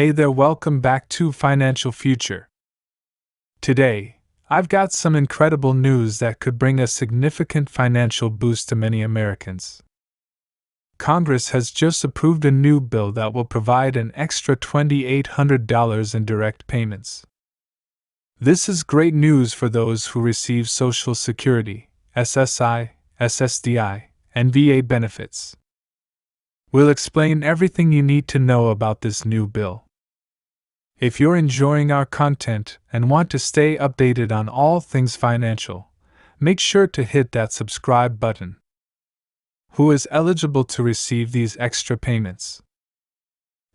Hey there, welcome back to Financial Future. Today, I've got some incredible news that could bring a significant financial boost to many Americans. Congress has just approved a new bill that will provide an extra $2,800 in direct payments. This is great news for those who receive Social Security, SSI, SSDI, and VA benefits. We'll explain everything you need to know about this new bill. If you're enjoying our content and want to stay updated on all things financial, make sure to hit that subscribe button. Who is eligible to receive these extra payments?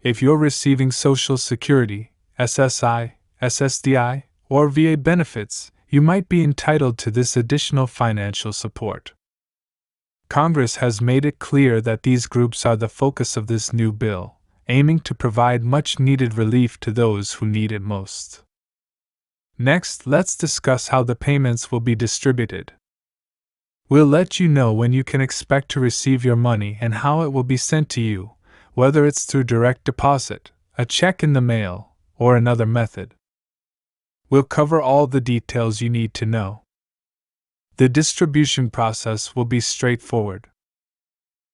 If you're receiving Social Security, SSI, SSDI, or VA benefits, you might be entitled to this additional financial support. Congress has made it clear that these groups are the focus of this new bill, aiming to provide much-needed relief to those who need it most. Next, let's discuss how the payments will be distributed. We'll let you know when you can expect to receive your money and how it will be sent to you, whether it's through direct deposit, a check in the mail, or another method. We'll cover all the details you need to know. The distribution process will be straightforward.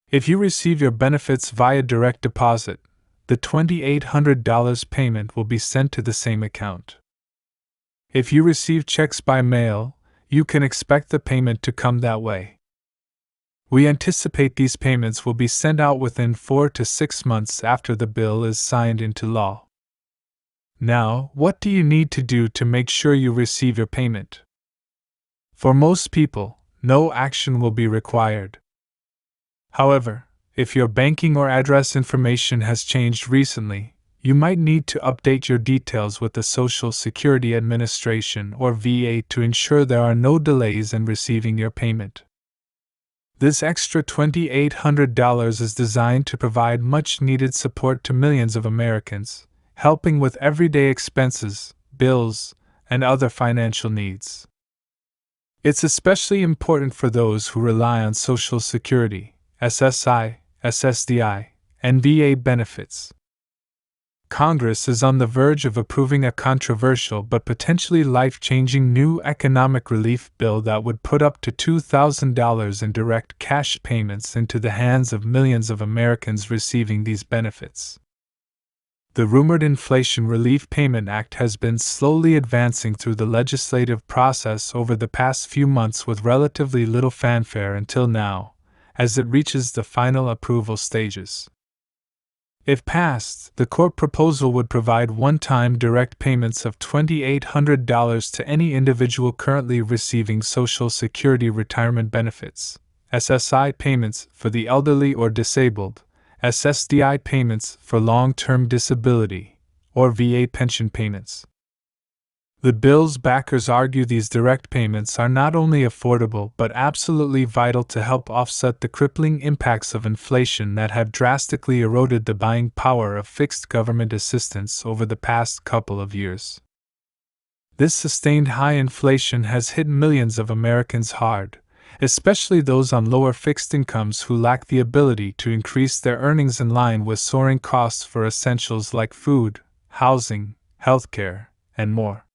If you receive your benefits via direct deposit, the $2,800 payment will be sent to the same account. If you receive checks by mail, you can expect the payment to come that way. We anticipate these payments will be sent out within 4 to 6 months after the bill is signed into law. Now, what do you need to do to make sure you receive your payment? For most people, no action will be required. However, if your banking or address information has changed recently, you might need to update your details with the Social Security Administration or VA to ensure there are no delays in receiving your payment. This extra $2,800 is designed to provide much-needed support to millions of Americans, helping with everyday expenses, bills, and other financial needs. It's especially important for those who rely on Social Security, SSI, SSDI, and VA benefits. Congress is on the verge of approving a controversial but potentially life-changing new economic relief bill that would put up to $2,000 in direct cash payments into the hands of millions of Americans receiving these benefits. The rumored Inflation Relief Payment Act has been slowly advancing through the legislative process over the past few months with relatively little fanfare until now, as it reaches the final approval stages. If passed, the court proposal would provide one-time direct payments of $2,800 to any individual currently receiving Social Security retirement benefits, SSI payments for the elderly or disabled, SSDI payments for long-term disability, or VA pension payments. The bill's backers argue these direct payments are not only affordable but absolutely vital to help offset the crippling impacts of inflation that have drastically eroded the buying power of fixed government assistance over the past couple of years. This sustained high inflation has hit millions of Americans hard, especially those on lower fixed incomes who lack the ability to increase their earnings in line with soaring costs for essentials like food, housing, healthcare, and more.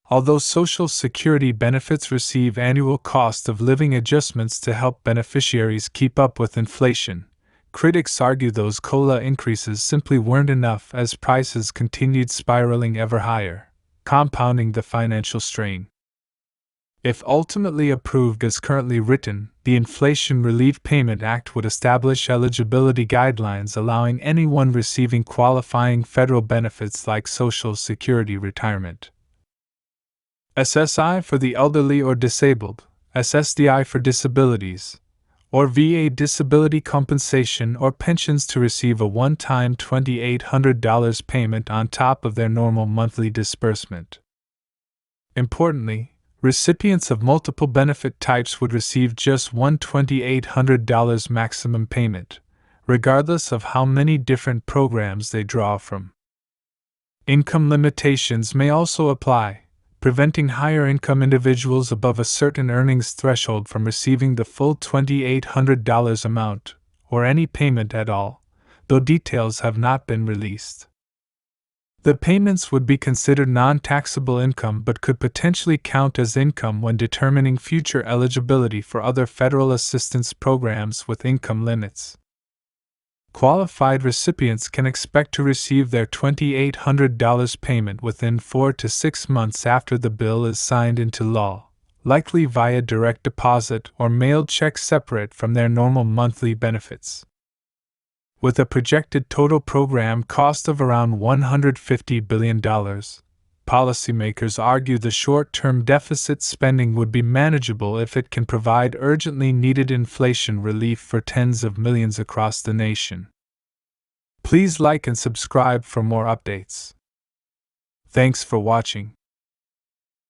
Although Social Security benefits receive annual cost of living adjustments to help beneficiaries keep up with inflation, critics argue those COLA increases simply weren't enough as prices continued spiraling ever higher, compounding the financial strain. If ultimately approved as currently written, the Inflation Relief Payment Act would establish eligibility guidelines allowing anyone receiving qualifying federal benefits like Social Security retirement, SSI for the elderly or disabled, SSDI for disabilities, or VA disability compensation or pensions to receive a one-time $2,800 payment on top of their normal monthly disbursement. Importantly, recipients of multiple benefit types would receive just one $2,800 maximum payment, regardless of how many different programs they draw from. Income limitations may also apply, preventing higher income individuals above a certain earnings threshold from receiving the full $2,800 amount, or any payment at all, though details have not been released. The payments would be considered non-taxable income but could potentially count as income when determining future eligibility for other federal assistance programs with income limits. Qualified recipients can expect to receive their $2,800 payment within 4 to 6 months after the bill is signed into law, likely via direct deposit or mailed check separate from their normal monthly benefits. With a projected total program cost of around $150 billion, policymakers argue the short-term deficit spending would be manageable if it can provide urgently needed inflation relief for tens of millions across the nation. Please like and subscribe for more updates. Thanks for watching.